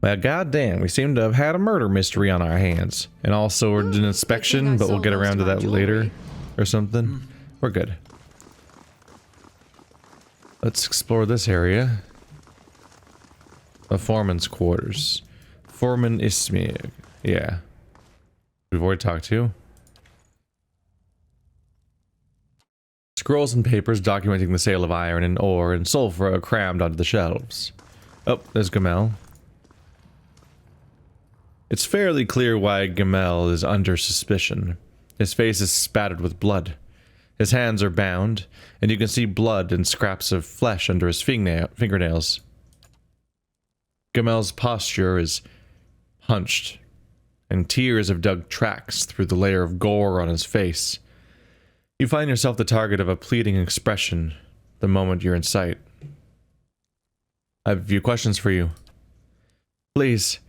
Well, goddamn, we seem to have had a murder mystery on our hands. And also an inspection, but we'll get around to that later. Or something. We're good. Let's explore this area. The foreman's quarters. Foreman Ismir. Yeah. We've already talked to. Scrolls and papers documenting the sale of iron and ore and sulfur are crammed onto the shelves. Oh, there's Gamel. It's fairly clear why Gamel is under suspicion. His face is spattered with blood. His hands are bound, and you can see blood and scraps of flesh under his fingernails. Gamel's posture is hunched, and tears have dug tracks through the layer of gore on his face. You find yourself the target of a pleading expression the moment you're in sight. I have a few questions for you. Please.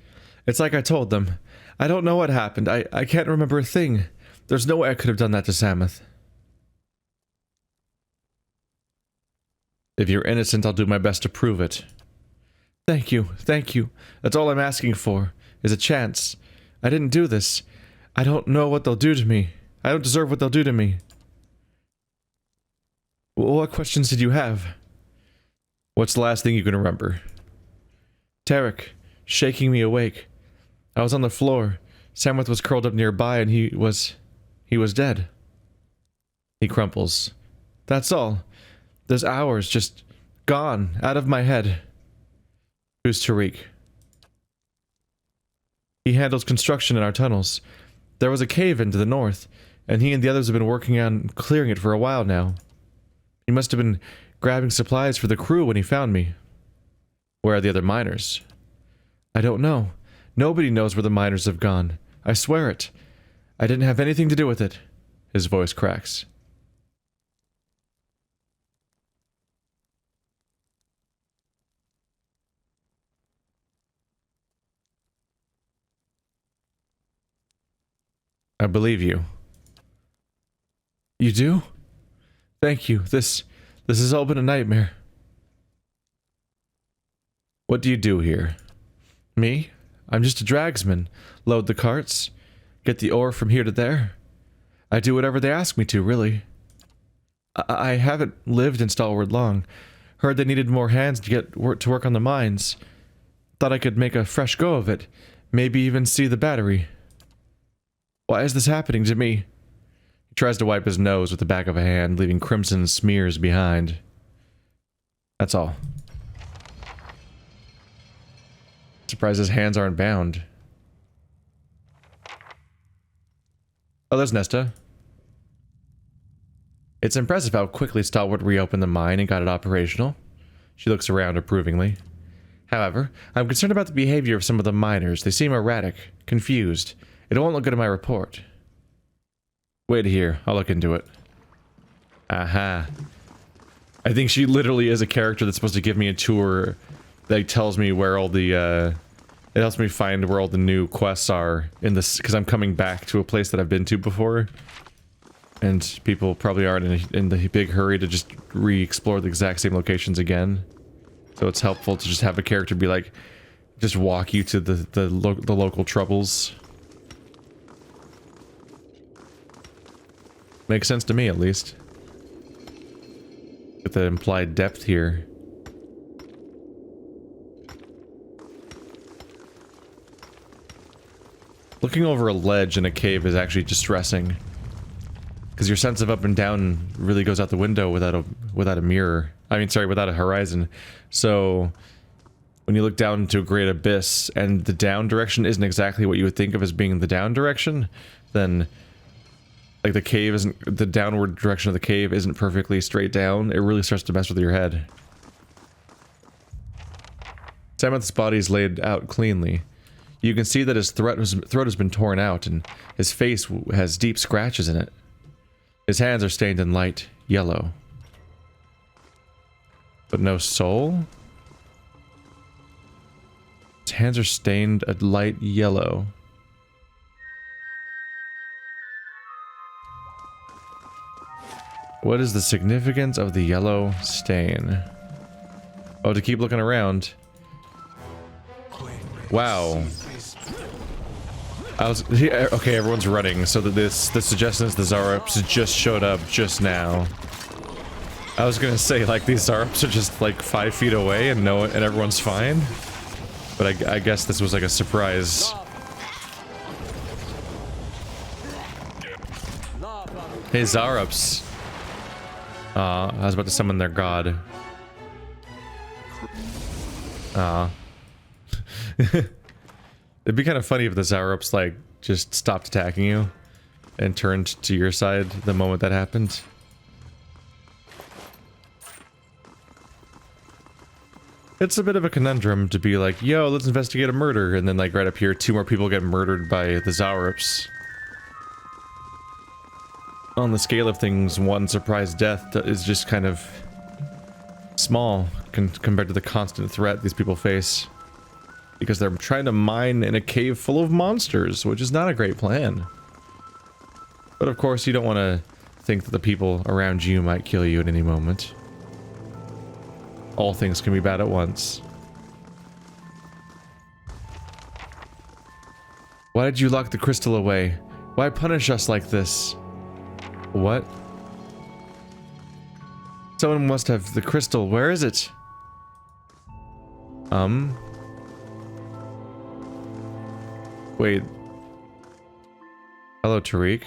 It's like I told them. I don't know what happened. I can't remember a thing. There's no way I could have done that to Samuth. If you're innocent, I'll do my best to prove it. Thank you. Thank you. That's all I'm asking for, is a chance. I didn't do this. I don't know what they'll do to me. I don't deserve what they'll do to me. What questions did you have? What's the last thing you can remember? Tariq, shaking me awake. I was on the floor. Samuth was curled up nearby and he was dead. He crumples. That's all. There's hours just gone, out of my head. Who's Tariq? He handles construction in our tunnels. There was a cave into the north, and he and the others have been working on clearing it for a while now. He must have been grabbing supplies for the crew when he found me. Where are the other miners? I don't know. Nobody knows where the miners have gone. I swear it. I didn't have anything to do with it. His voice cracks. I believe you. You do? Thank you. This has all been a nightmare. What do you do here? Me? I'm just a dragsman. Load the carts. Get the ore from here to there. I do whatever they ask me to, really. I haven't lived in Stalwart long. Heard they needed more hands to get to work on the mines. Thought I could make a fresh go of it. Maybe even see the battery. Why is this happening to me? He tries to wipe his nose with the back of a hand, leaving crimson smears behind. That's all. Surprised his hands aren't bound. Oh, there's Nesta. It's impressive how quickly Stalwart reopened the mine and got it operational. She looks around approvingly. However, I'm concerned about the behavior of some of the miners. They seem erratic, confused. It won't look good in my report. Wait here, I'll look into it. Aha. I think she literally is a character that's supposed to give me a tour that tells me where all the, it helps me find where all the new quests are in this, because I'm coming back to a place that I've been to before. And people probably aren't in the big hurry to just re-explore the exact same locations again. So it's helpful to just have a character be like, just walk you to the local troubles. Makes sense to me, at least. With the implied depth here. Looking over a ledge in a cave is actually distressing. Because your sense of up and down really goes out the window without a mirror. I mean, sorry, without a horizon. So, when you look down into a great abyss, and the down direction isn't exactly what you would think of as being the down direction, then... like the cave isn't, the downward direction of the cave isn't perfectly straight down, it really starts to mess with your head. Samuth's body is laid out cleanly. You can see that his throat has been torn out, and his face has deep scratches in it. His hands are stained in light yellow. But no soul? His hands are stained a light yellow. What is the significance of the yellow stain? Oh, to keep looking around. Wow. Okay, everyone's running, so that this suggestion is the Zarups just showed up just now. I was gonna say, like, these Zarups are just like 5 feet away and everyone's fine. But I guess this was like a surprise. Hey, Zarups. I was about to summon their god. It'd be kind of funny if the Zarups, like, just stopped attacking you and turned to your side the moment that happened. It's a bit of a conundrum to be like, yo, let's investigate a murder, and then, like, right up here, 2 more people get murdered by the Zarups. On the scale of things, 1 surprise death is just kind of small compared to the constant threat these people face. Because they're trying to mine in a cave full of monsters, which is not a great plan. But of course, you don't want to think that the people around you might kill you at any moment. All things can be bad at once. Why did you lock the crystal away? Why punish us like this? What? Someone must have the crystal. Where is it? Wait. Hello, Tariq.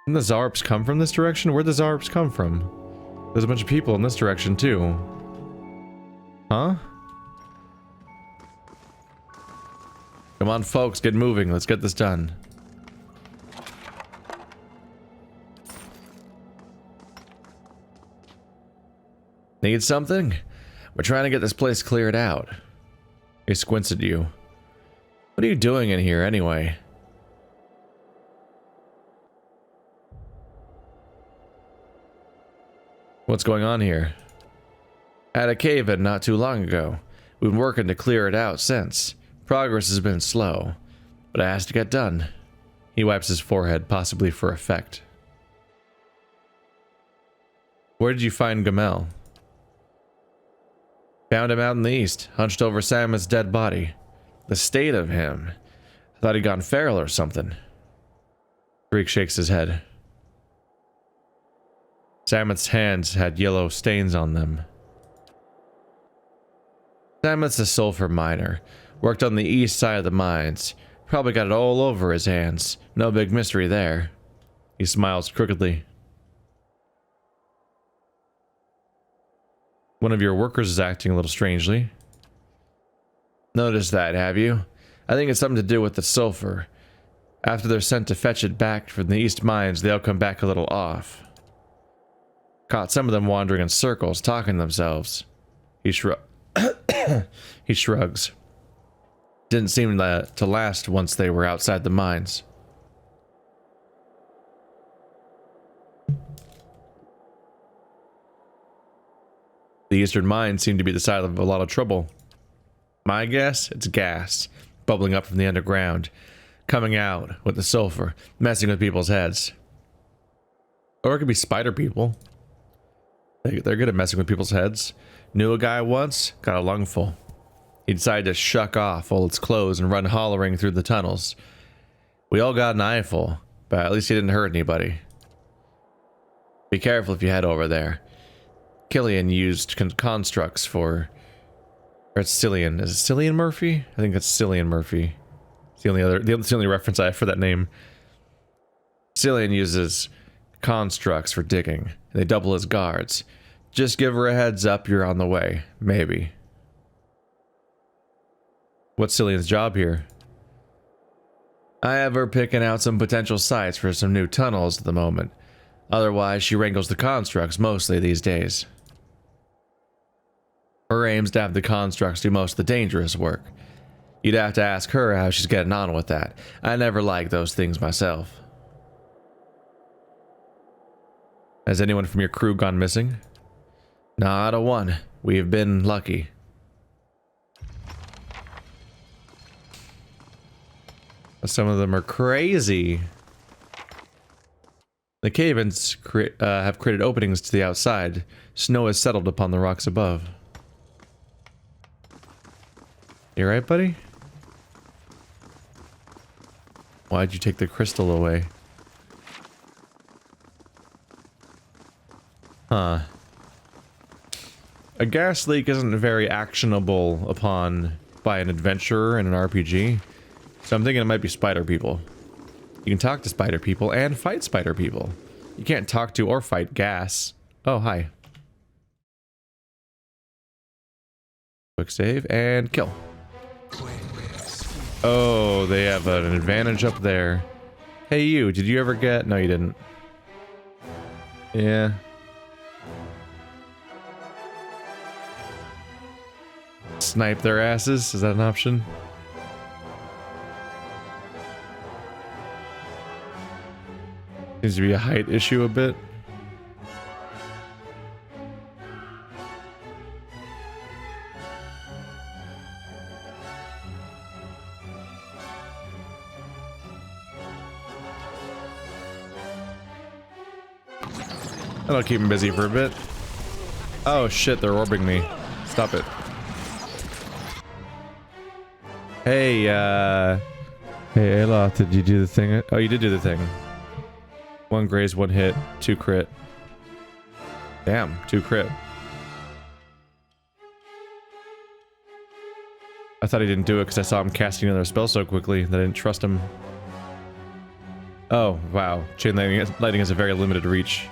Didn't the Zarups come from this direction? Where'd the Zarups come from? There's a bunch of people in this direction, too. Huh? Come on, folks, get moving. Let's get this done. Need something? We're trying to get this place cleared out. He squints at you. What are you doing in here, anyway? What's going on here? Had a cave-in not too long ago. We've been working to clear it out since. Progress has been slow, but it has to get done. He wipes his forehead, possibly for effect. Where did you find Gamel? Found him out in the east, hunched over Samet's dead body. The state of him. I thought he'd gone feral or something. Tariq shakes his head. Samet's hands had yellow stains on them. Samet's a sulfur miner. Worked on the east side of the mines. Probably got it all over his hands. No big mystery there. He smiles crookedly. One of your workers is acting a little strangely. Noticed that, have you? I think it's something to do with the sulfur. After they're sent to fetch it back from the east mines, they'll come back a little off. Caught some of them wandering in circles, talking to themselves. He shrugs. Didn't seem to last once they were outside the mines. The eastern mines seem to be the side of a lot of trouble. My guess? It's gas, bubbling up from the underground, coming out with the sulfur, messing with people's heads. Or it could be spider people. They're good at messing with people's heads. Knew a guy once, got a lungful. He decided to shuck off all its clothes and run hollering through the tunnels. We all got an eyeful, but at least he didn't hurt anybody. Be careful if you head over there. Killian used constructs for... Or it's Cillian. Is it Cillian Murphy? I think it's Cillian Murphy. It's the only reference I have for that name. Cillian uses constructs for digging, and they double as guards. Just give her a heads up, you're on the way. Maybe. What's Cillian's job here? I have her picking out some potential sites for some new tunnels at the moment. Otherwise, she wrangles the constructs mostly these days. Her aim's to have the constructs do most of the dangerous work. You'd have to ask her how she's getting on with that. I never liked those things myself. Has anyone from your crew gone missing? Not a one. We've been lucky. Some of them are crazy. The cave-ins have created openings to the outside. Snow has settled upon the rocks above. You right, buddy? Why'd you take the crystal away? Huh. A gas leak isn't very actionable upon by an adventurer in an RPG. So I'm thinking it might be spider people. You can talk to spider people and fight spider people. You can't talk to or fight gas. Oh, hi. Quick save and kill. Oh, they have an advantage up there. Hey you, did you ever get... No, you didn't. Yeah. Snipe their asses? Is that an option? Seems to be a height issue a bit. That'll keep him busy for a bit. Oh shit, they're orbiting me. Stop it. Hey, hey, Aloth, did you do the thing? Oh, you did do the thing. 1 graze, 1 hit, 2 crit. Damn, 2 crit. I thought he didn't do it because I saw him casting another spell so quickly that I didn't trust him. Oh, wow. Chain lightning has a very limited reach.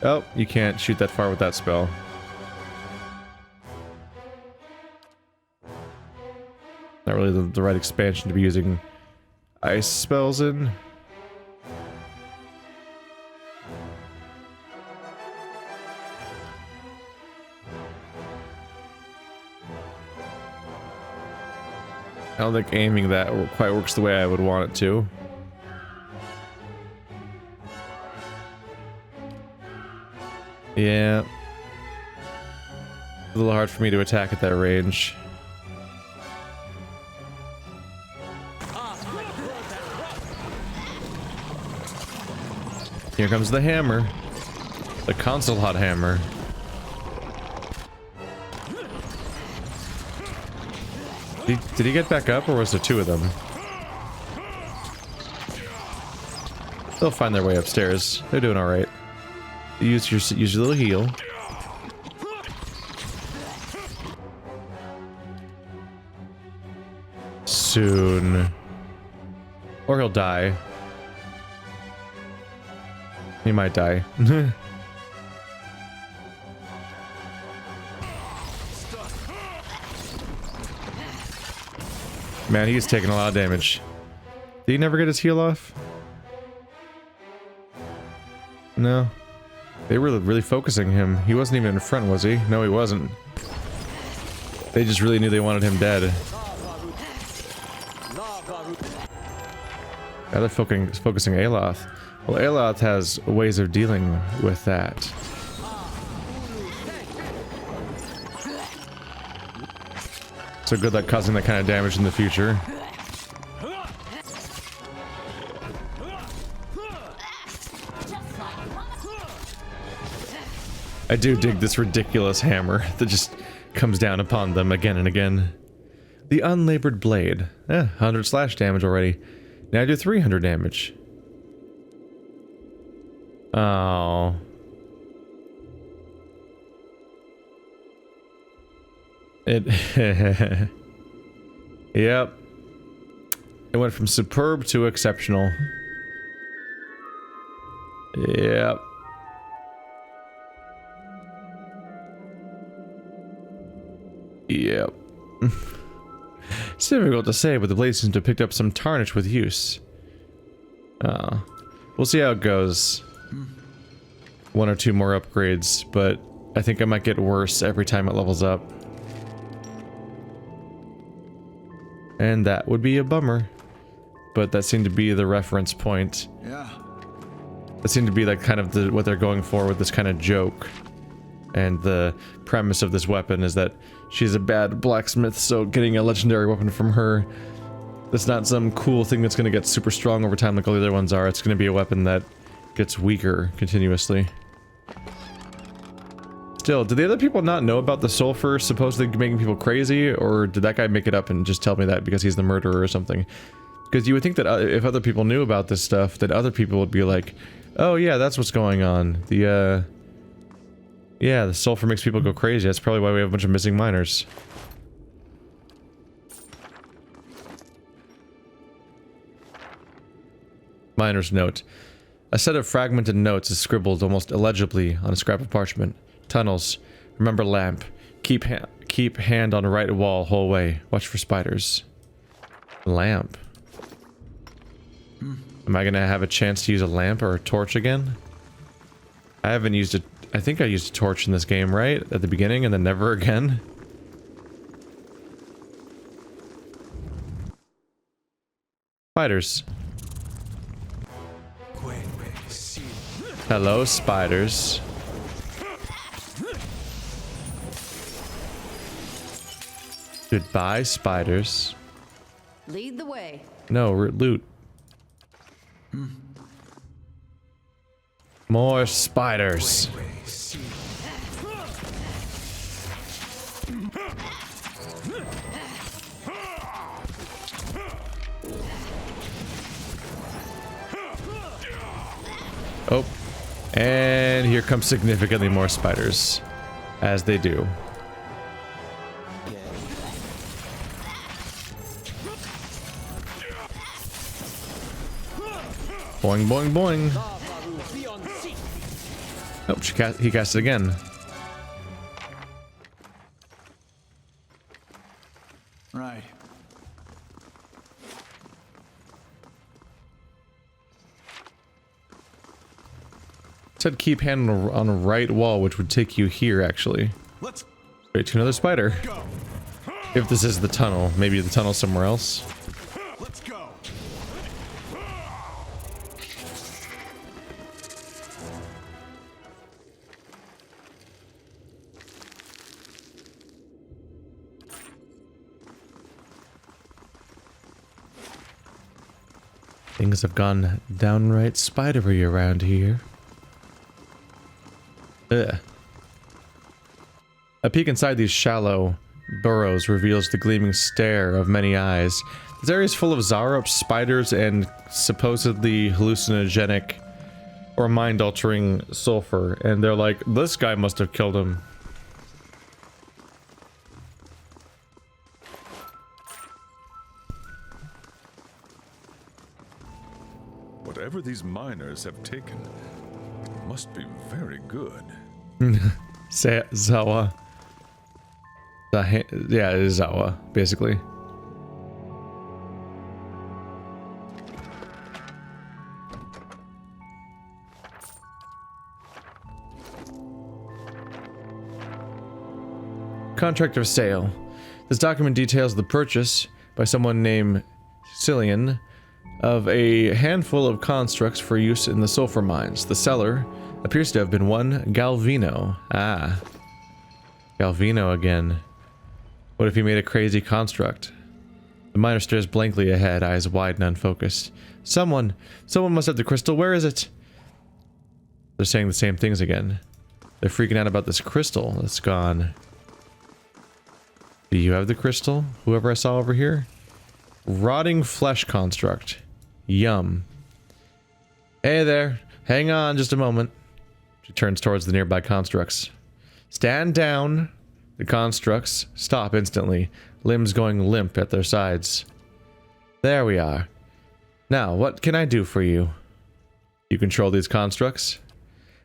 Oh, you can't shoot that far with that spell. Not really the right expansion to be using ice spells in. I don't think aiming that quite works the way I would want it to. Yeah. A little hard for me to attack at that range. Here comes the hammer. The console hot hammer. Did he get back up, or was there 2 of them? They'll find their way upstairs. They're doing alright. Use your little heal. Soon. Or he'll die. He might die. Man, he's taking a lot of damage. Did he never get his heal off? No. They were really focusing him. He wasn't even in front, was he? No, he wasn't. They just really knew they wanted him dead. Now they're focusing Aloth. Well, Aloth has ways of dealing with that. So good luck causing that kind of damage in the future. I do dig this ridiculous hammer that just comes down upon them again and again. The unlabored blade. 100 slash damage already. Now I do 300 damage. Oh. It... Yep. It went from superb to exceptional. Yep. Yep. It's difficult to say, but the blade seems to have picked up some tarnish with use. We'll see how it goes. 1 or 2 more upgrades, but I think I might get worse every time it levels up. And that would be a bummer. But that seemed to be the reference point. Yeah. That seemed to be like kind of what they're going for with this kind of joke. And the premise of this weapon is that she's a bad blacksmith, so getting a legendary weapon from her, that's not some cool thing that's going to get super strong over time like all the other ones are. It's going to be a weapon that gets weaker continuously. Still, did the other people not know about the sulfur supposedly making people crazy, or did that guy make it up and just tell me that because he's the murderer or something? Because you would think that if other people knew about this stuff, that other people would be like, oh yeah, that's what's going on. Yeah, the sulfur makes people go crazy. That's probably why we have a bunch of missing miners. Miner's note. A set of fragmented notes is scribbled almost illegibly on a scrap of parchment. Tunnels. Remember lamp. Keep hand on right wall whole way. Watch for spiders. Lamp. Am I gonna have a chance to use a lamp or a torch again? I haven't used it. I think I used a torch in this game, right? At the beginning and then never again? Spiders. Hello, spiders. Goodbye, spiders. Lead the way. No, loot. More spiders. Oh. And here comes significantly more spiders. As they do. Boing, boing, boing. Oh, he cast it again. Right. It said keep hand on the right wall, which would take you here, actually. Let's Straight to another spider. go. If this is the tunnel. Maybe the tunnel's somewhere else. Let's go. Things have gone downright spidery around here. Ugh. A peek inside these shallow burrows reveals the gleaming stare of many eyes. This area is full of Zarope spiders and supposedly hallucinogenic or mind-altering sulfur, and they're like, this guy must have killed him. Whatever these miners have taken must be very good. Zawa. Yeah, it is Zawa, basically. Contract of sale. This document details the purchase by someone named Cillian of a handful of constructs for use in the sulfur mines. The seller appears to have been one Galvino. Ah. Galvino again. What if he made a crazy construct? The miner stares blankly ahead, eyes wide and unfocused. Someone must have the crystal. Where is it? They're saying the same things again. They're freaking out about this crystal that's gone. Do you have the crystal? Whoever I saw over here? Rotting flesh construct. Yum. Hey there. Hang on just a moment. She turns towards the nearby constructs. Stand down. The constructs stop instantly, limbs going limp at their sides. There we are. Now, what can I do for you? You control these constructs?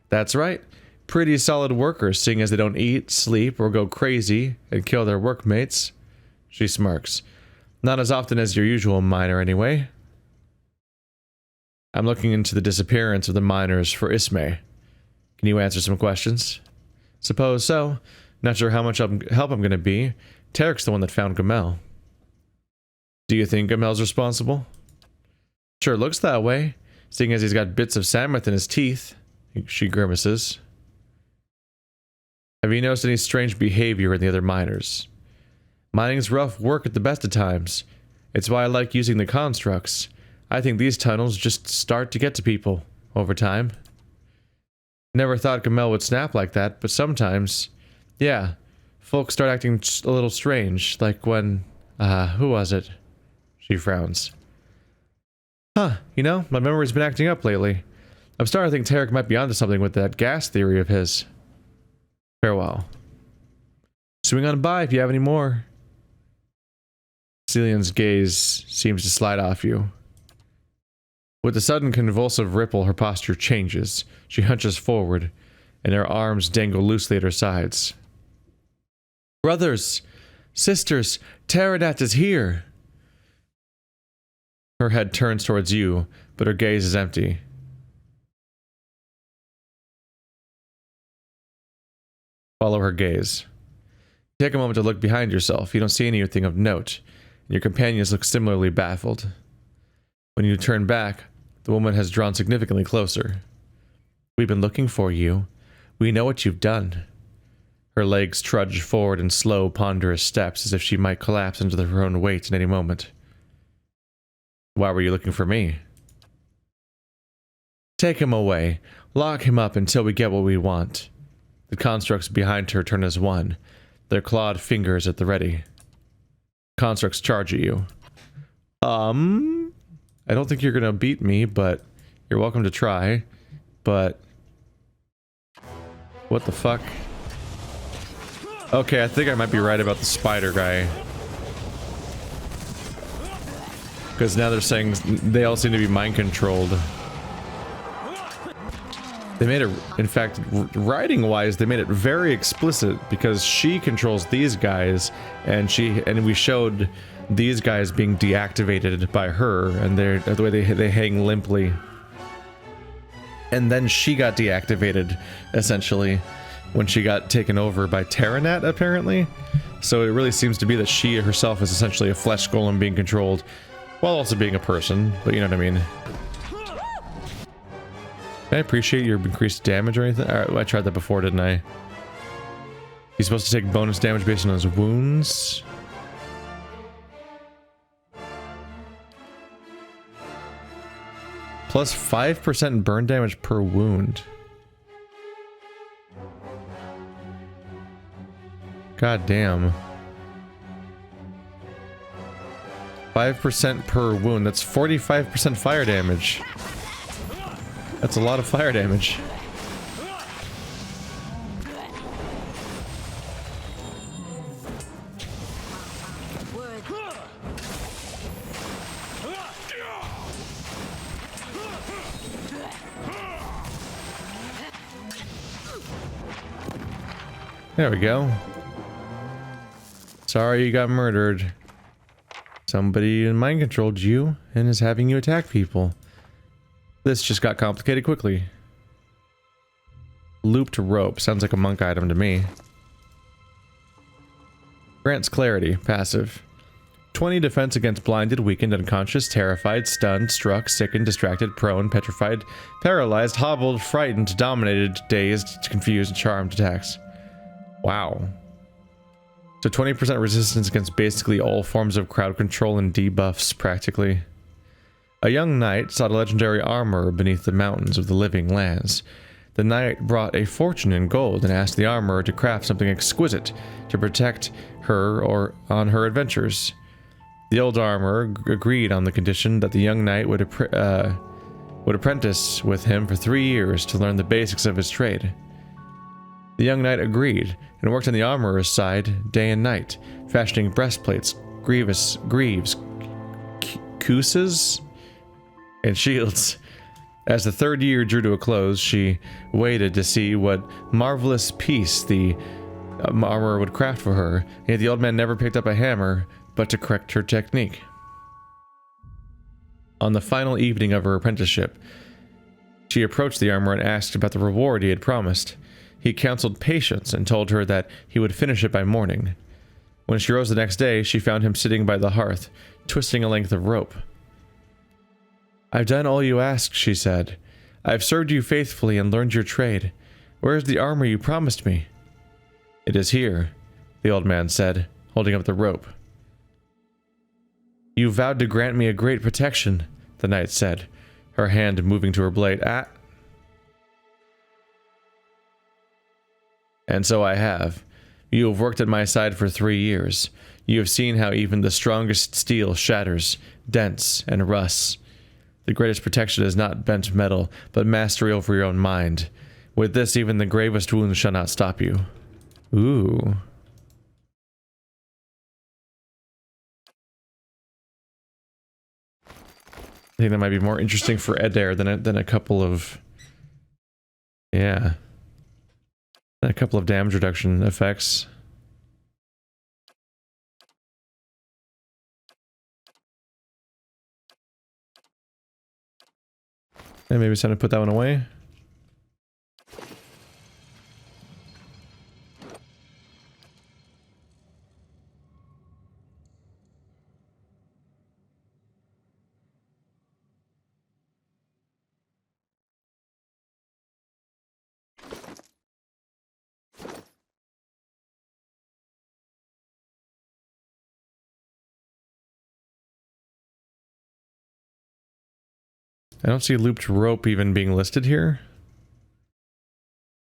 That's right. Pretty solid workers, seeing as they don't eat, sleep, or go crazy and kill their workmates. She smirks. Not as often as your usual miner, anyway. I'm looking into the disappearance of the miners for Ismay. Can you answer some questions? Suppose so. Not sure how much help I'm gonna be. Tariq's the one that found Gamel. Do you think Gamel's responsible? Sure looks that way, seeing as he's got bits of Samuth in his teeth. She grimaces. Have you noticed any strange behavior in the other miners? Mining's rough work at the best of times. It's why I like using the constructs. I think these tunnels just start to get to people over time. Never thought Gamel would snap like that, but sometimes Yeah, folks start acting a little strange, like when, who was it? She frowns. Huh, you know, my memory's been acting up lately. I'm starting to think Tariq might be onto something with that gas theory of his. Farewell. Swing on by if you have any more. Celian's gaze seems to slide off you. With a sudden convulsive ripple, her posture changes. She hunches forward, and her arms dangle loosely at her sides. Brothers! Sisters! Tariq is here! Her head turns towards you, but her gaze is empty. Follow her gaze. Take a moment to look behind yourself. You don't see anything of note, and your companions look similarly baffled. When you turn back, the woman has drawn significantly closer. We've been looking for you. We know what you've done. Her legs trudge forward in slow, ponderous steps as if she might collapse under her own weight at any moment. Why were you looking for me? Take him away. Lock him up until we get what we want. The constructs behind her turn as one, their clawed fingers at the ready. Constructs charge at you. I don't think you're gonna beat me, but you're welcome to try. But what the fuck? Okay, I think I might be right about the spider guy. Because now they're saying they all seem to be mind controlled. They made it, in fact, writing wise, they made it very explicit because she controls these guys, and we showed these guys being deactivated by her, and the way they hang limply. And then she got deactivated, essentially, when she got taken over by Tariq, apparently. So it really seems to be that she herself is essentially a flesh golem being controlled, while also being a person, but you know what I mean. I appreciate your increased damage or anything. I tried that before, didn't I? He's supposed to take bonus damage based on his wounds. Plus 5% burn damage per wound. God damn. 5% per wound. That's 45% fire damage. That's a lot of fire damage. There we go. Sorry you got murdered. Somebody mind controlled you and is having you attack people. This just got complicated quickly. Looped rope. Sounds like a monk item to me. Grants clarity. Passive. 20 defense against blinded, weakened, unconscious, terrified, stunned, struck, sickened, distracted, prone, petrified, paralyzed, hobbled, frightened, dominated, dazed, confused, and charmed attacks. Wow. So 20% resistance against basically all forms of crowd control and debuffs, practically. A young knight sought a legendary armor beneath the mountains of the living lands. The knight brought a fortune in gold and asked the armorer to craft something exquisite to protect her or on her adventures. The old armorer agreed on the condition that the young knight would apprentice with him for 3 years to learn the basics of his trade. The young knight agreed and worked on the armorer's side day and night, fashioning breastplates, greaves, cuisses, and shields. As the 3rd year drew to a close, she waited to see what marvelous piece the armorer would craft for her, yet the old man never picked up a hammer but to correct her technique. On the final evening of her apprenticeship, she approached the armorer and asked about the reward he had promised. He counseled patience and told her that he would finish it by morning. When she rose the next day, she found him sitting by the hearth, twisting a length of rope. "I've done all you asked," she said. "I've served you faithfully and learned your trade. Where is the armor you promised me?" "It is here," the old man said, holding up the rope. "You vowed to grant me a great protection," the knight said, her hand moving to her blade. "And so I have. You have worked at my side for 3 years. You have seen how even the strongest steel shatters, dents, and rusts. The greatest protection is not bent metal, but mastery over your own mind. With this, even the gravest wounds shall not stop you. Ooh. I think that might be more interesting for Adair than a couple of... Yeah. A couple of damage reduction effects. And maybe it's time to put that one away. I don't see looped rope even being listed here.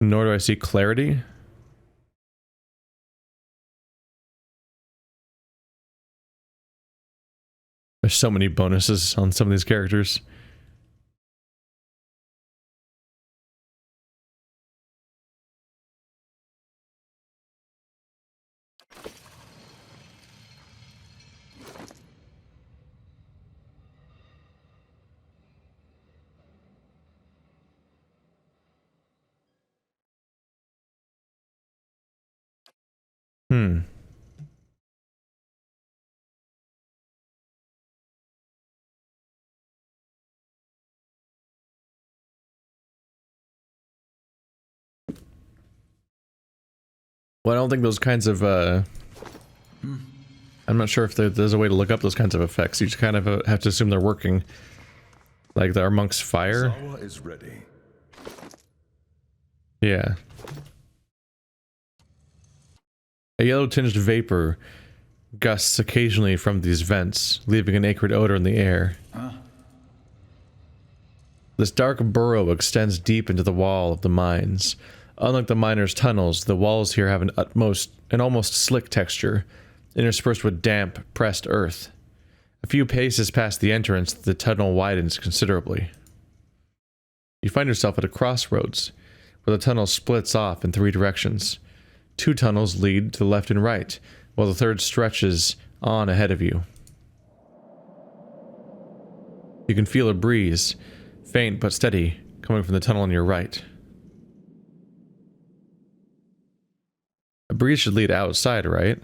Nor do I see clarity. There's so many bonuses on some of these characters. Hmm. Well, I don't think those kinds of, I'm not sure if there's a way to look up those kinds of effects. You just kind of have to assume they're working. Like our monk's fire. Zawa is ready. Yeah. A yellow-tinged vapor gusts occasionally from these vents, leaving an acrid odor in the air. This dark burrow extends deep into the wall of the mines. Unlike the miners' tunnels, the walls here have an almost slick texture, interspersed with damp, pressed earth. A few paces past the entrance, the tunnel widens considerably. You find yourself at a crossroads, where the tunnel splits off in 3 directions. 2 tunnels lead to the left and right, while the third stretches on ahead of you. You can feel a breeze, faint but steady, coming from the tunnel on your right. A breeze should lead outside, right?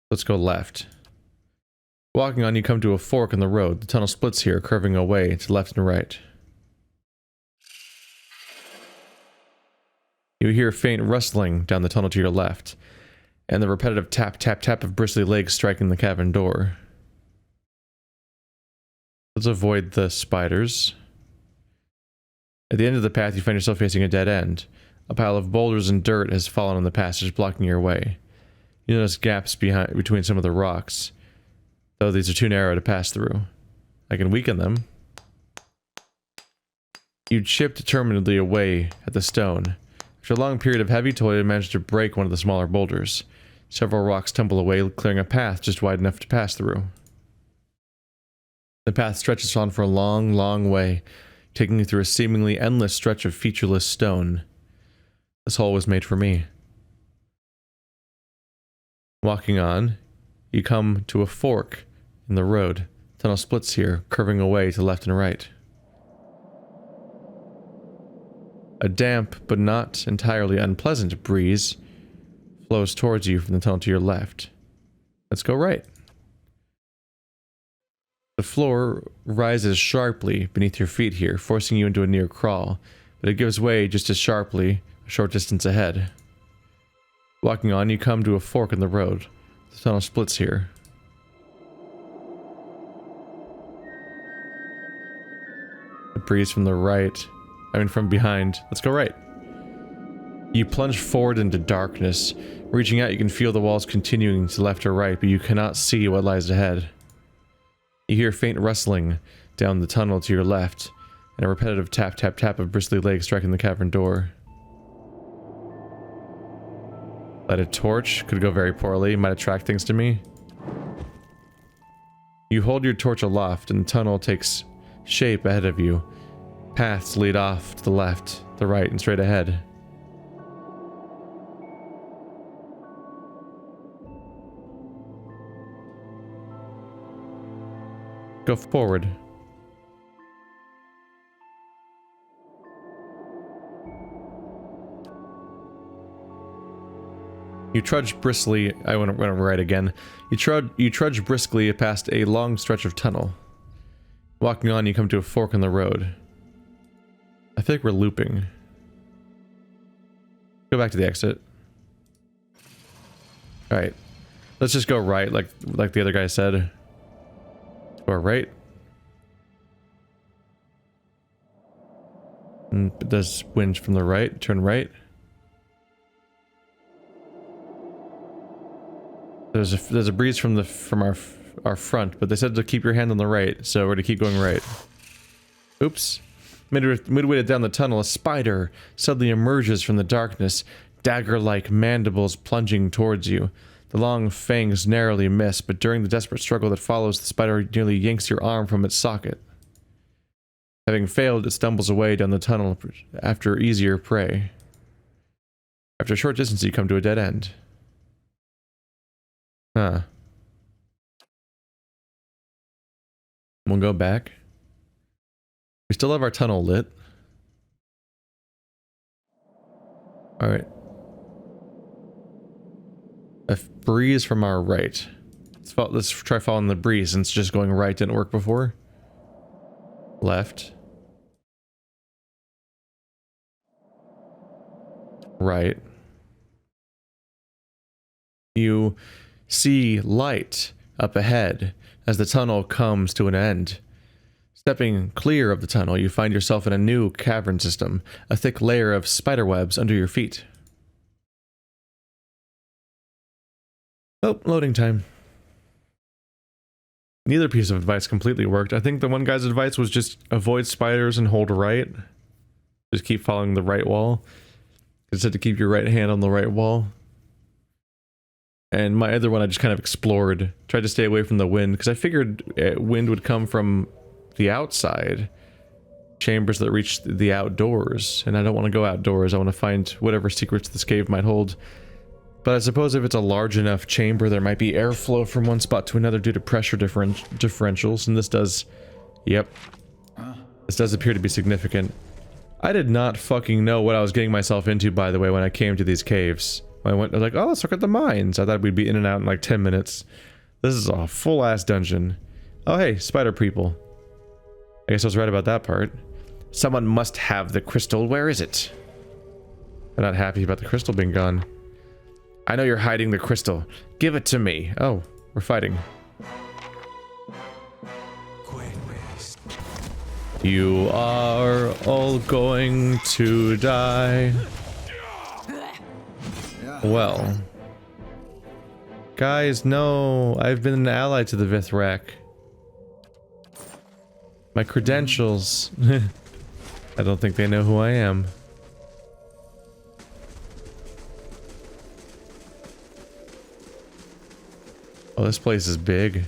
Let's go left. Walking on, you come to a fork in the road. The tunnel splits here, curving away to left and right. You hear a faint rustling down the tunnel to your left, and the repetitive tap, tap, tap of bristly legs striking the cavern door. Let's avoid the spiders. At the end of the path, you find yourself facing a dead end. A pile of boulders and dirt has fallen on the passage, blocking your way. You notice gaps between some of the rocks, though these are too narrow to pass through. I can weaken them. You chip determinedly away at the stone. After a long period of heavy toil, you manage to break one of the smaller boulders. Several rocks tumble away, clearing a path just wide enough to pass through. The path stretches on for a long, long way, taking you through a seemingly endless stretch of featureless stone. This hole was made for me. Walking on, you come to a fork in the road. The tunnel splits here, curving away to left and right. A damp, but not entirely unpleasant breeze flows towards you from the tunnel to your left. Let's go right. The floor rises sharply beneath your feet here, forcing you into a near crawl, but it gives way just as sharply a short distance ahead. Walking on, you come to a fork in the road. The tunnel splits here. A breeze from the right. From behind. Let's go right. You plunge forward into darkness. Reaching out, you can feel the walls continuing to left or right, but you cannot see what lies ahead. You hear faint rustling down the tunnel to your left, and a repetitive tap, tap, tap of bristly legs striking the cavern door. Light a torch. Could go very poorly. Might attract things to me. You hold your torch aloft and the tunnel takes shape ahead of you. Paths lead off to the left, the right, and straight ahead. Go forward. You trudge briskly. I went right again. You trudge briskly past a long stretch of tunnel. Walking on, you come to a fork in the road. I feel like we're looping. Go back to the exit. All right, let's just go right, like the other guy said. Or right. It does wind from the right. Turn right. There's a breeze from our front, but they said to keep your hand on the right, so we're to keep going right. Oops. Midway down the tunnel, a spider suddenly emerges from the darkness, dagger-like mandibles plunging towards you. The long fangs narrowly miss, but during the desperate struggle that follows, the spider nearly yanks your arm from its socket. Having failed, it stumbles away down the tunnel after easier prey. After a short distance, you come to a dead end. Huh. We'll go back. We still have our tunnel lit. Alright. A breeze from our right. Let's try following the breeze since just going right didn't work before. Left. Right. You see light up ahead as the tunnel comes to an end. Stepping clear of the tunnel, you find yourself in a new cavern system, a thick layer of spiderwebs under your feet. Oh, loading time. Neither piece of advice completely worked. I think the one guy's advice was just avoid spiders and hold right. Just keep following the right wall. It said to keep your right hand on the right wall. And my other one I just kind of explored. Tried to stay away from the wind, because I figured wind would come from the outside. Chambers that reach the outdoors. And I don't want to go outdoors. I want to find whatever secrets this cave might hold. But I suppose if it's a large enough chamber, there might be airflow from one spot to another due to pressure differentials, and this does... Yep. This does appear to be significant. I did not fucking know what I was getting myself into, by the way, when I came to these caves. When I was like, oh, let's look at the mines. I thought we'd be in and out in like 10 minutes. This is a full-ass dungeon. Oh, hey, spider people. I guess I was right about that part. Someone must have the crystal. Where is it? I'm not happy about the crystal being gone. I know you're hiding the crystal. Give it to me. Oh, we're fighting. You are all going to die. Well. Guys, no. I've been an ally to the Vithrak. My credentials. I don't think they know who I am. Oh, this place is big.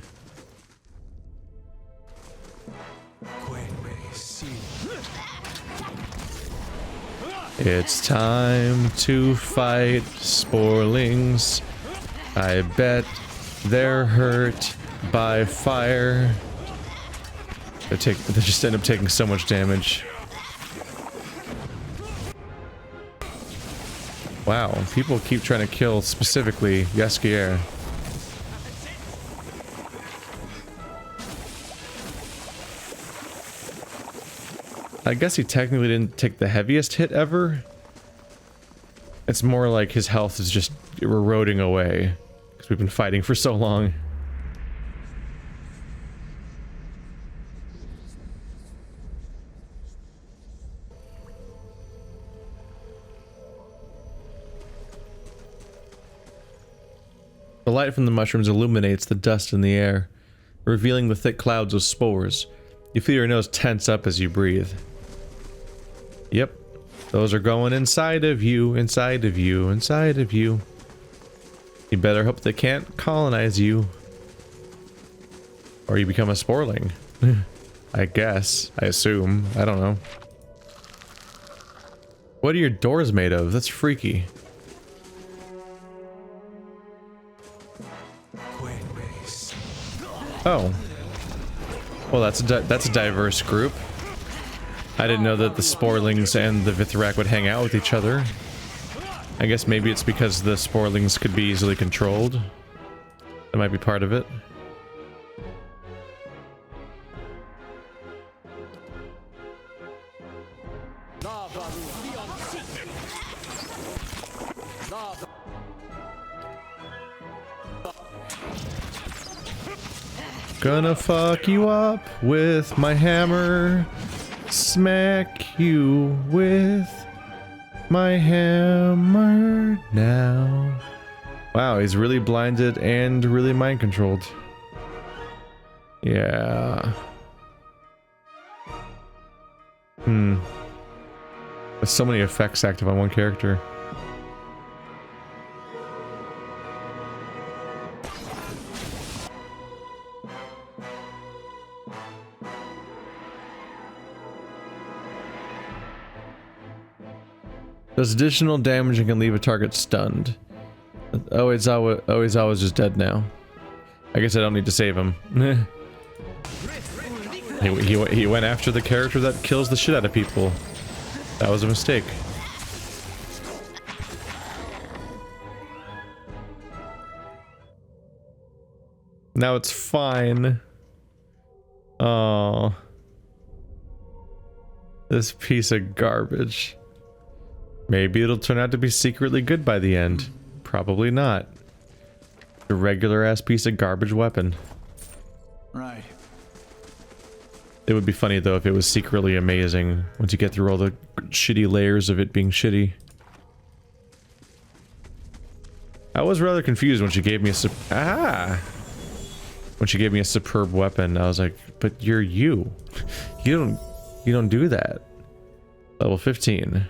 It's time to fight sporlings. I bet they're hurt by fire. They just end up taking so much damage. Wow, people keep trying to kill specifically Yaskier. I guess he technically didn't take the heaviest hit ever. It's more like his health is just eroding away because we've been fighting for so long. The light from the mushrooms illuminates the dust in the air, revealing the thick clouds of spores. You feel your nose tense up as you breathe. Yep, those are going inside of you, inside of you, inside of you. You better hope they can't colonize you. Or you become a sporling. I guess. I assume. I don't know. What are your doors made of? That's freaky. Oh. Well, that's a diverse group. I didn't know that the sporlings and the Vithrak would hang out with each other. I guess maybe it's because the sporlings could be easily controlled. That might be part of it. Gonna fuck you up with my hammer. Smack you with my hammer now. Wow, he's really blinded and really mind controlled. Yeah. There's so many effects active on one character. Does additional damage and can leave a target stunned. Oh, he's always just dead now. I guess I don't need to save him. he went after the character that kills the shit out of people. That was a mistake. Now it's fine. Oh, this piece of garbage. Maybe it'll turn out to be secretly good by the end. Probably not. A regular ass piece of garbage weapon. Right. It would be funny though if it was secretly amazing once you get through all the shitty layers of it being shitty. I was rather confused when she gave me a when she gave me a superb weapon. I was like, but you're you. You don't do that. Level 15.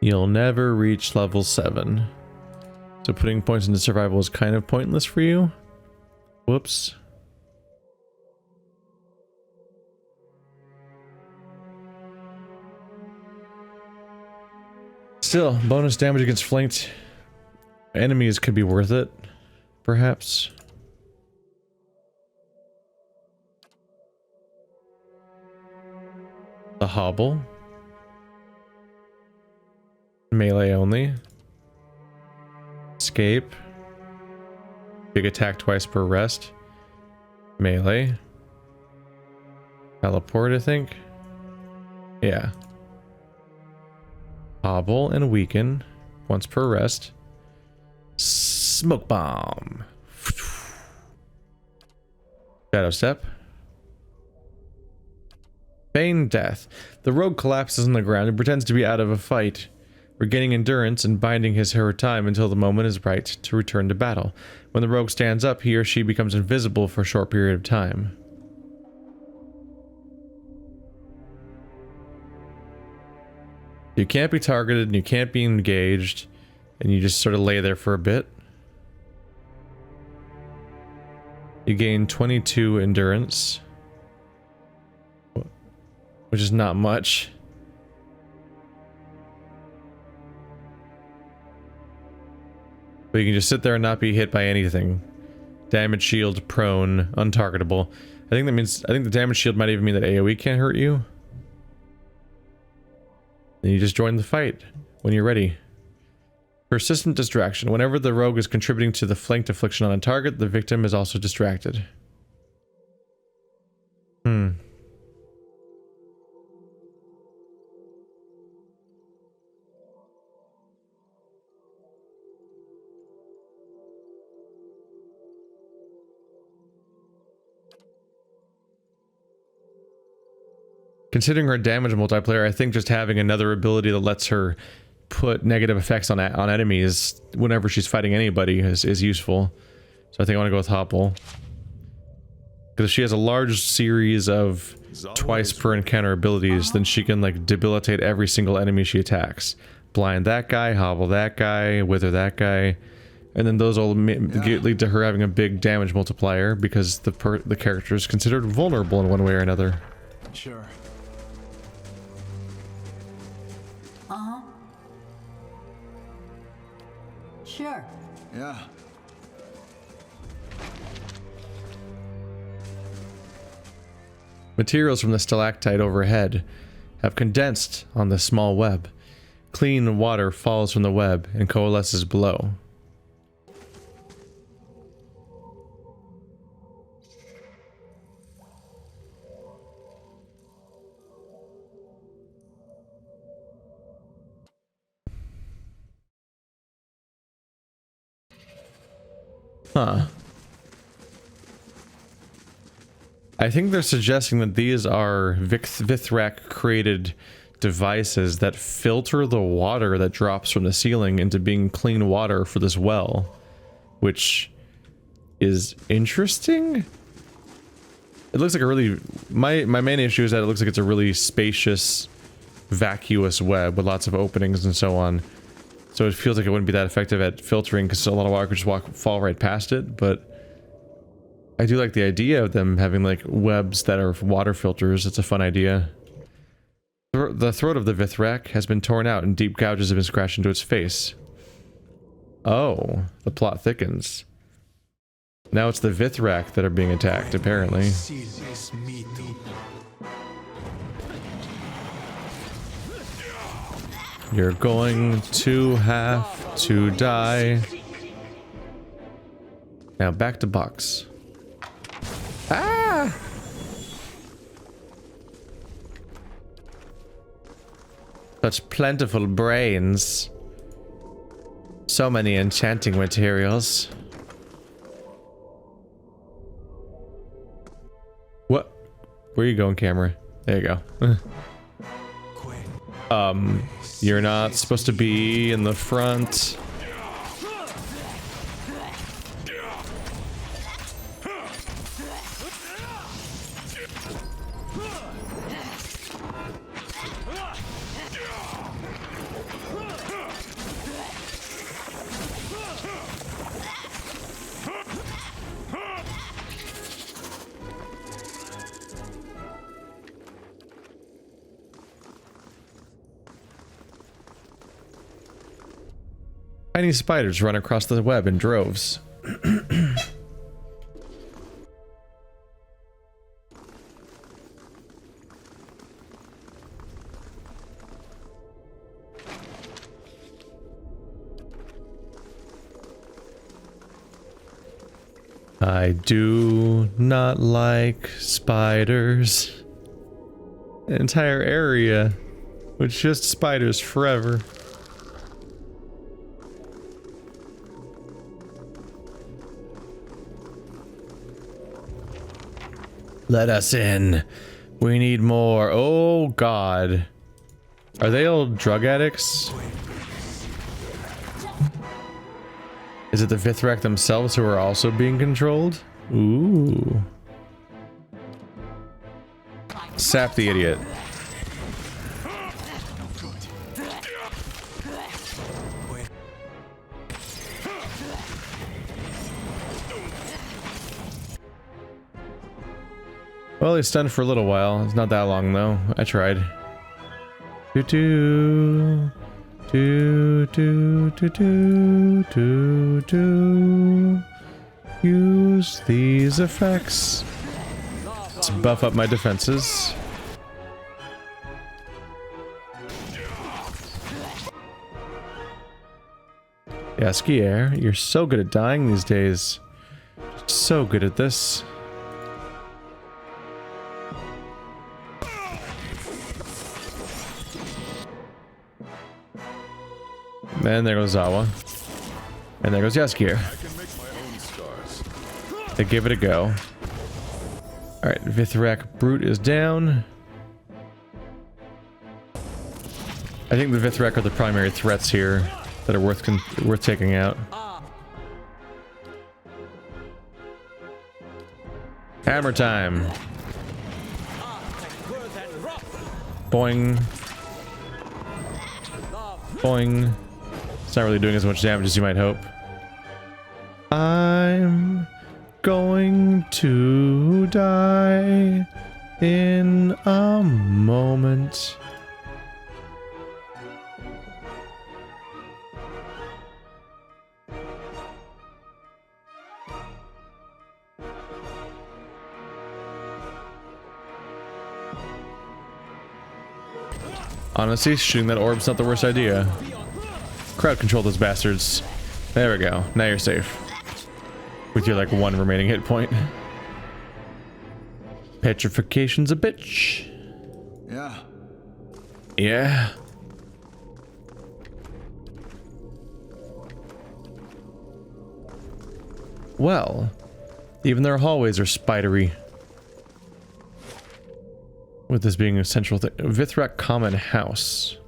You'll never reach level 7. So putting points into survival is kind of pointless for you. Whoops. Still, bonus damage against flanked enemies could be worth it, perhaps. The hobble. Melee only. Escape. Big attack twice per rest. Melee. Teleport, I think. Yeah. Hobble and weaken. Once per rest. Smoke bomb. Shadow step. Feign death. The rogue collapses on the ground and pretends to be out of a fight, regaining endurance and binding his her time until the moment is right to return to battle. When the rogue stands up, he or she becomes invisible for a short period of time. You can't be targeted and you can't be engaged, and you just sort of lay there for a bit. You gain 22 endurance, which is not much. But you can just sit there and not be hit by anything. Damage shield, prone, untargetable. I think that means, I think the damage shield might even mean that AoE can't hurt you. Then you just join the fight when you're ready. Persistent distraction. Whenever the rogue is contributing to the flanked affliction on a target, the victim is also distracted. Considering her damage multiplier, I think just having another ability that lets her put negative effects on enemies whenever she's fighting anybody is useful. So I think I want to go with Hopple. Because if she has a large series of twice per encounter abilities, then she can like debilitate every single enemy she attacks. Blind that guy, hobble that guy, wither that guy. And then those will lead to her having a big damage multiplier because the character is considered vulnerable in one way or another. Sure. Sure. Yeah. Materials from the stalactite overhead have condensed on the small web. Clean water falls from the web and coalesces below. Huh. I think they're suggesting that these are Vithrak created devices that filter the water that drops from the ceiling into being clean water for this well, which is interesting. It looks like a really my main issue is that it looks like it's a really spacious, vacuous web with lots of openings and so on. So it feels like it wouldn't be that effective at filtering because a lot of water could just fall right past it, but I do like the idea of them having like webs that are water filters. It's a fun idea. The throat of the Vithrak has been torn out and deep gouges have been scratched into its face. Oh, the plot thickens. Now it's the Vithrak that are being attacked, apparently. You're going to have to die. Now back to box. Ah! Such plentiful brains. So many enchanting materials. What? Where are you going, camera? There you go. You're not supposed to be in the front. Tiny spiders run across the web in droves. I do not like spiders. An entire area with just spiders forever. Let us in. We need more. Oh god. Are they all drug addicts? Is it the Vithrak themselves who are also being controlled? Ooh. Sap the idiot. Well, he's stunned for a little while. It's not that long though. I tried. Do do do do do do do do. Use these effects to buff up my defenses. Yaskier, you're so good at dying these days. So good at this. And there goes Zawa. And there goes Yaskier. They give it a go. Alright, Vithrak Brute is down. I think the Vithrak are the primary threats here that are worth taking out. Hammer time. Boing. Boing. It's not really doing as much damage as you might hope. I'm going to die in a moment. Honestly, shooting that orb's not the worst idea. Crowd control those bastards. There we go. Now you're safe. With your like 1 remaining hit point. Petrification's a bitch. Yeah. Yeah. Well, even their hallways are spidery. With this being a central thing. Vithrak Common House.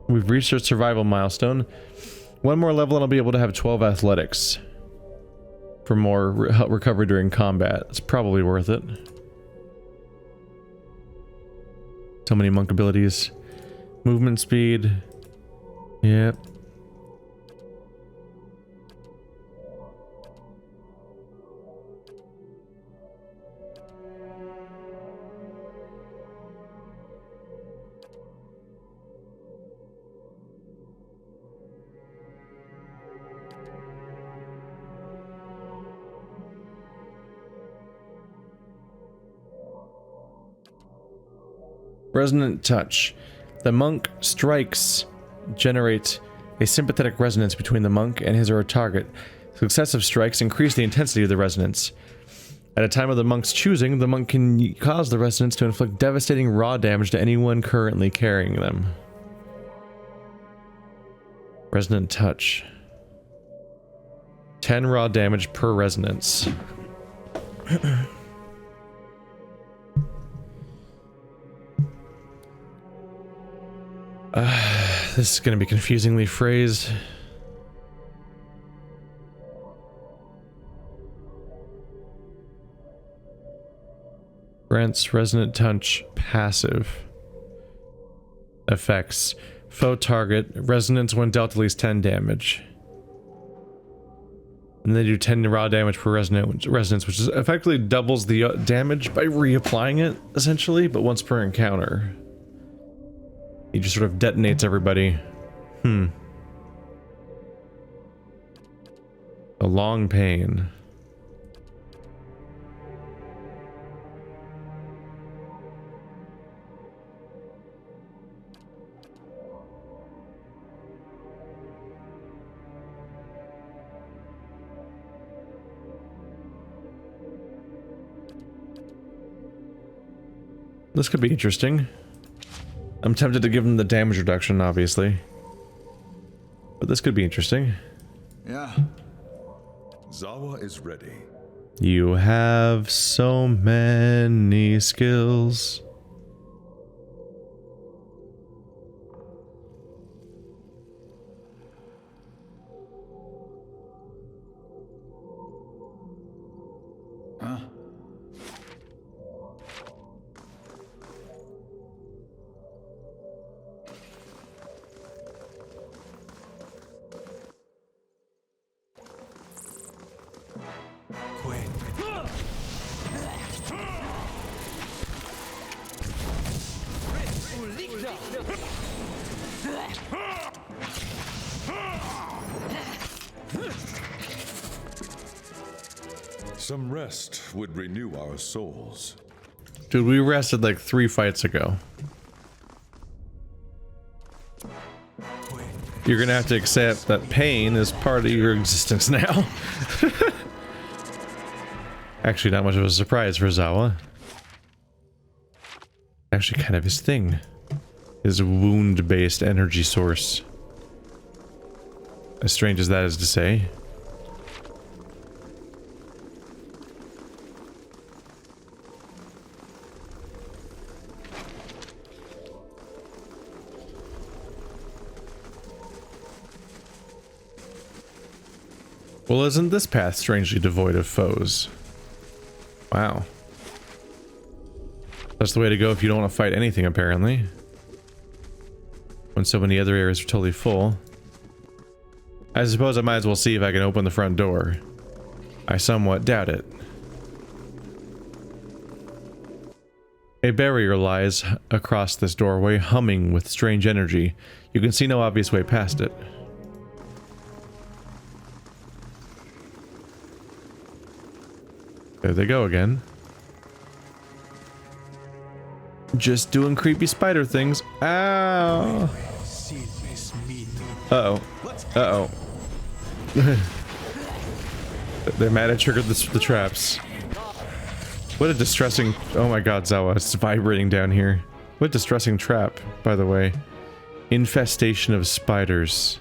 We've reached our survival milestone. 1 more level and I'll be able to have 12 athletics. For more recovery during combat. It's probably worth it. So many monk abilities. Movement speed. Yep. Resonant touch. The monk strikes generate a sympathetic resonance between the monk and his or her target. Successive strikes increase the intensity of the resonance. At a time of the monk's choosing, the monk can cause the resonance to inflict devastating raw damage to anyone currently carrying them. Resonant touch. 10 raw damage per resonance. This is going to be confusingly phrased. Grants resonant touch passive. Effects. Foe target. Resonance when dealt at least 10 damage. And they do 10 raw damage per resonance, which is effectively doubles the damage by reapplying it, essentially, but once per encounter. He just sort of detonates everybody. A long pain. This could be interesting. I'm tempted to give him the damage reduction, obviously. But this could be interesting. Yeah. Zawa is ready. You have so many skills. Huh? Some rest would renew our souls. Dude, we rested like 3 fights ago. You're gonna have to accept that pain is part of your existence now. Actually, not much of a surprise for Zawa. Actually, kind of his thing. His wound-based energy source. As strange as that is to say. Well, isn't this path strangely devoid of foes? Wow. That's the way to go if you don't want to fight anything, apparently. When so many other areas are totally full. I suppose I might as well see if I can open the front door. I somewhat doubt it. A barrier lies across this doorway, humming with strange energy. You can see no obvious way past it. There they go again. Just doing creepy spider things. Ow! Uh-oh. Uh-oh. They might have triggered the traps. What a distressing... Oh my god, Zawa, it's vibrating down here. What a distressing trap, by the way. Infestation of spiders.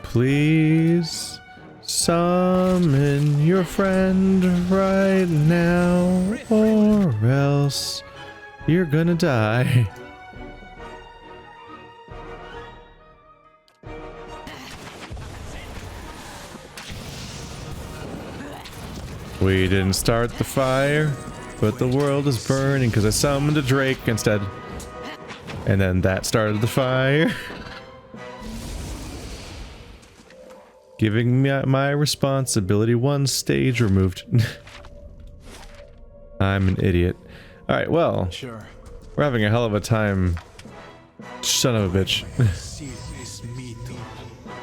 Please summon your friend right now, or else you're gonna die. We didn't start the fire, but the world is burning because I summoned a Drake instead. And then that started the fire. Giving me my responsibility, one stage removed. I'm an idiot. Alright, well. Sure. We're having a hell of a time. Son of a bitch.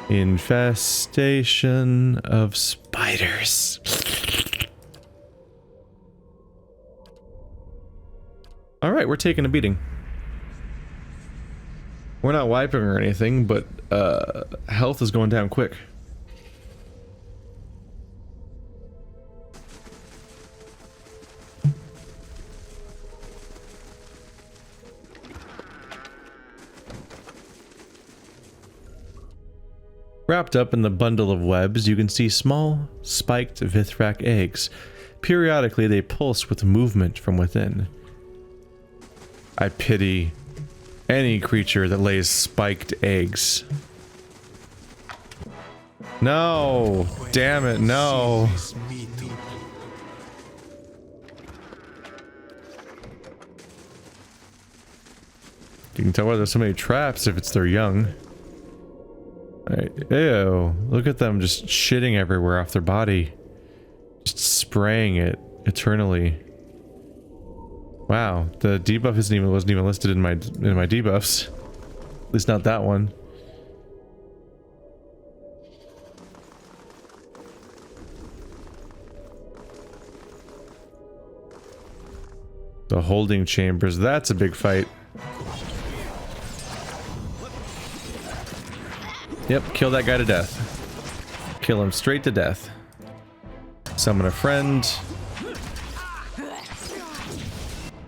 Infestation of spiders. Alright, we're taking a beating. We're not wiping or anything, but health is going down quick. Wrapped up in the bundle of webs, you can see small, spiked Vithrak eggs. Periodically, they pulse with movement from within. I pity any creature that lays spiked eggs. No! Damn it, no! You can tell why there's so many traps if it's their young. Right. Ew, look at them just shitting everywhere off their body. Just spraying it eternally. Wow, the debuff wasn't even listed in my debuffs. At least not that one. The holding chambers, that's a big fight. Yep, kill that guy to death. Kill him straight to death. Summon a friend.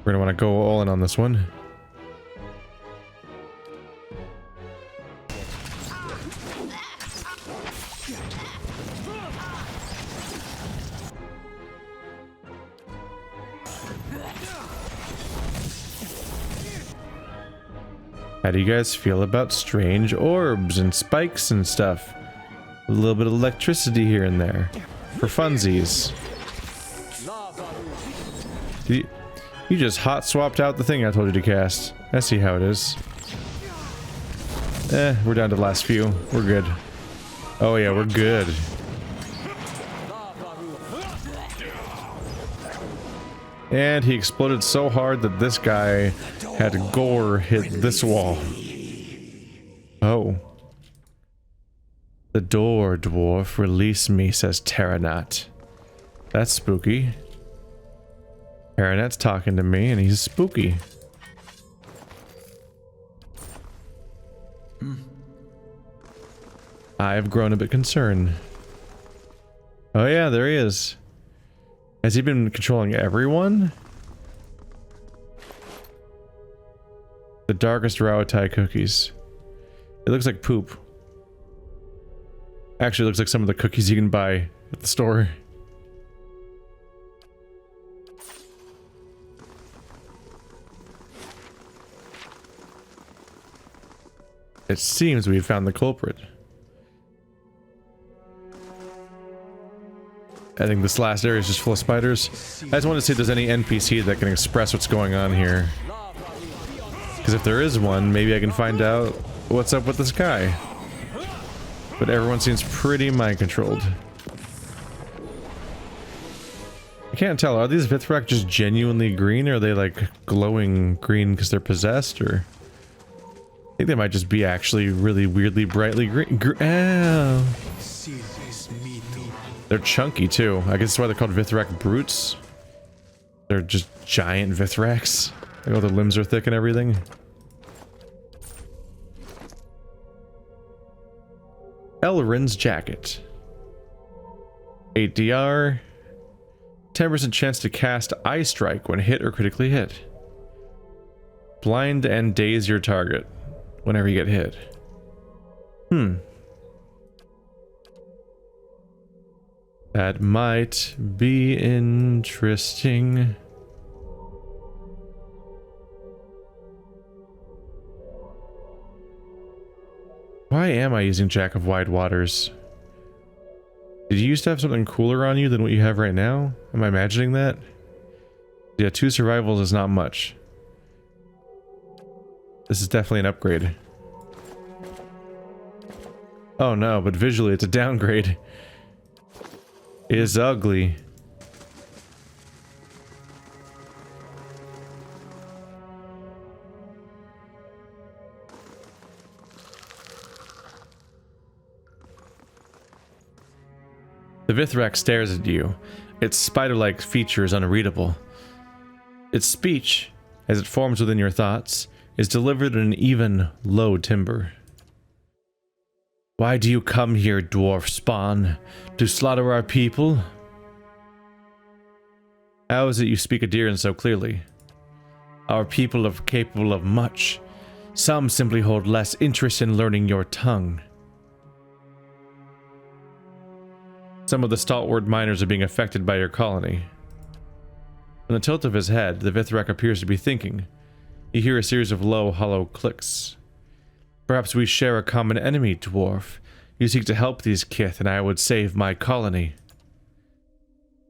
We're gonna want to go all in on this one. How do you guys feel about strange orbs and spikes and stuff? A little bit of electricity here and there. For funsies. You just hot swapped out the thing I told you to cast. I see how it is. We're down to the last few. We're good. Oh yeah, we're good. And he exploded so hard that this guy had gore hit this wall. Oh. The door, dwarf. Release me, says Terranat. That's spooky. Terranat's talking to me, and he's spooky. I've grown a bit concerned. Oh yeah, there he is. Has he been controlling everyone? The darkest Rawatai cookies. It looks like poop. Actually, it looks like some of the cookies you can buy at the store. It seems we found the culprit. I think this last area is just full of spiders. I just want to see if there's any NPC that can express what's going on here. Because if there is one, maybe I can find out what's up with this guy. But everyone seems pretty mind-controlled. I can't tell, are these Vithrak just genuinely green, or are they like glowing green because they're possessed, or... I think they might just be actually really weirdly brightly green. Ow. They're chunky too. I guess that's why they're called Vithrak brutes. They're just giant Vithraks. Like all their limbs are thick and everything. Elrin's jacket. 8 DR. 10% chance to cast Eye Strike when hit or critically hit. Blind and daze your target whenever you get hit. That might be interesting. Why am I using Jack of Wide Waters? Did you used to have something cooler on you than what you have right now? Am I imagining that? Yeah, 2 survivals is not much. This is definitely an upgrade. Oh no, but visually it's a downgrade. It is ugly. The Vithrak stares at you. Its spider-like features unreadable. Its speech, as it forms within your thoughts, is delivered in an even, low timbre. Why do you come here, dwarf spawn? To slaughter our people? How is it you speak Adirian so clearly? Our people are capable of much. Some simply hold less interest in learning your tongue. Some of the stalwart miners are being affected by your colony. On the tilt of his head, the Vithrak appears to be thinking. You hear a series of low, hollow clicks. Perhaps we share a common enemy, dwarf. You seek to help these kith, and I would save my colony.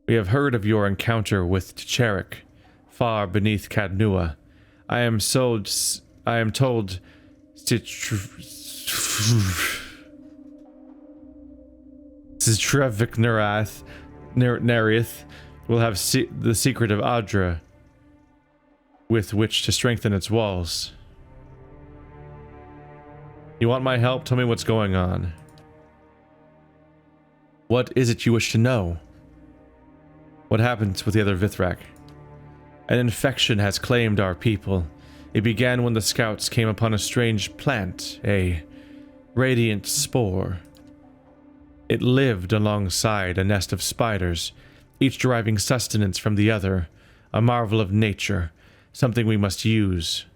We have heard of your encounter with Tariq, far beneath Cadnua. I am told Trevik Nerith will have the secret of Adra with which to strengthen its walls. You want my help? Tell me what's going on. What is it you wish to know? What happens with the other Vithrak? An infection has claimed our people. It began when the scouts came upon a strange plant, a radiant spore. It lived alongside a nest of spiders, each deriving sustenance from the other, a marvel of nature, something we might use.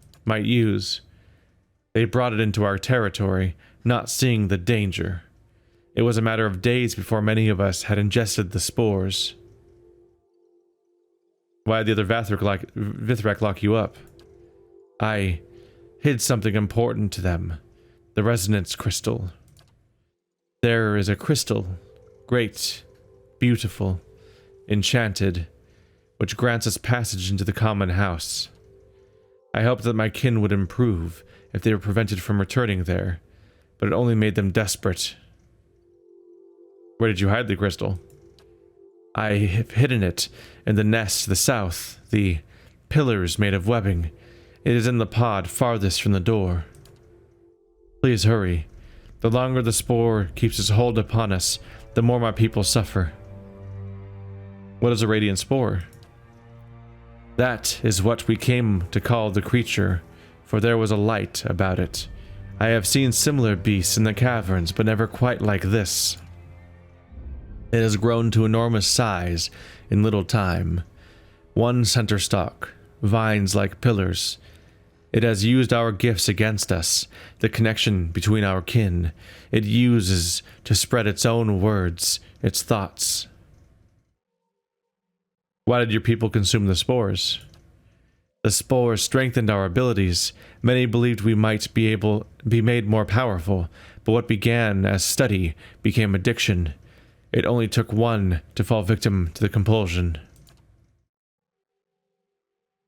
They brought it into our territory, not seeing the danger. It was a matter of days before many of us had ingested the spores. Why did the other Vithrak lock you up? I hid something important to them, the resonance crystal. There is a crystal, great, beautiful, enchanted, which grants us passage into the common house. I hoped that my kin would improve if they were prevented from returning there, but it only made them desperate. Where did you hide the crystal? I have hidden it in the nest to the south, the pillars made of webbing. It is in the pod farthest from the door. Please hurry. The longer the spore keeps its hold upon us, the more my people suffer. What is a radiant spore? That is what we came to call the creature, for there was a light about it. I have seen similar beasts in the caverns, but never quite like this. It has grown to enormous size in little time. One center stalk, vines like pillars. It has used our gifts against us, the connection between our kin. It uses to spread its own words, its thoughts. Why did your people consume the spores? The spores strengthened our abilities. Many believed we might be made more powerful, but what began as study became addiction. It only took one to fall victim to the compulsion.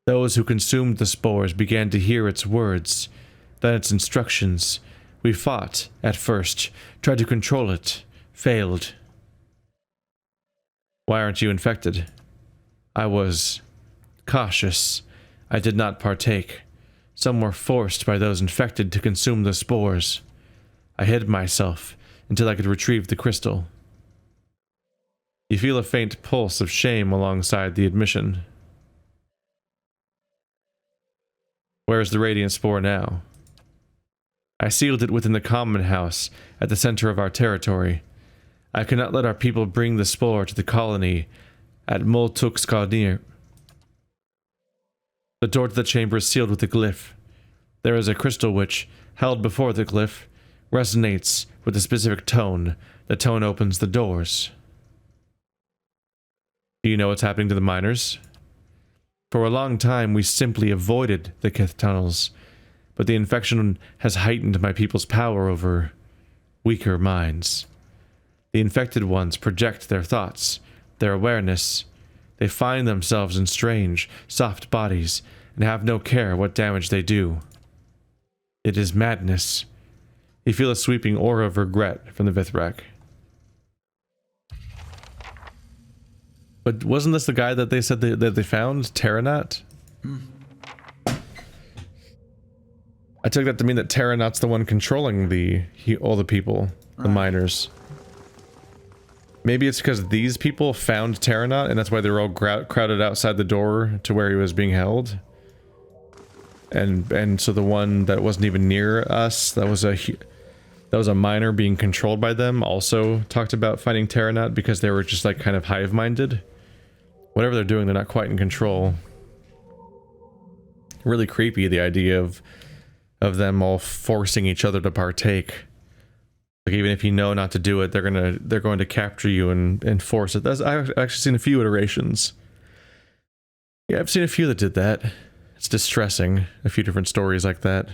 Those who consumed the spores began to hear its words, then its instructions. We fought, at first, tried to control it, failed. Why aren't you infected? I was cautious. I did not partake. Some were forced by those infected to consume the spores. I hid myself until I could retrieve the crystal. You feel a faint pulse of shame alongside the admission. Where is the radiant spore now? I sealed it within the common house at the center of our territory. I cannot let our people bring the spore to the colony at Multuxkalnir. The door to the chamber is sealed with a glyph. There is a crystal which, held before the glyph, resonates with a specific tone. The tone opens the doors. Do you know what's happening to the miners? For a long time, we simply avoided the Kith tunnels, but the infection has heightened my people's power over weaker minds. The infected ones project their thoughts, their awareness. They find themselves in strange, soft bodies and have no care what damage they do. It is madness. You feel a sweeping aura of regret from the Vithrak. But wasn't this the guy that they said that they found? Terranat? I took that to mean that Terranat's the one controlling all the people, the miners. Maybe it's because these people found Terranat and that's why they were all crowded outside the door to where he was being held. And so the one that wasn't even near us, that was a miner being controlled by them, also talked about finding Terranat because they were just like kind of hive-minded. Whatever they're doing, they're not quite in control. Really creepy, the idea of them all forcing each other to partake. Like even if you know not to do it, they're going to capture you and force it. I've actually seen a few iterations. Yeah, I've seen a few that did that. It's distressing. A few different stories like that.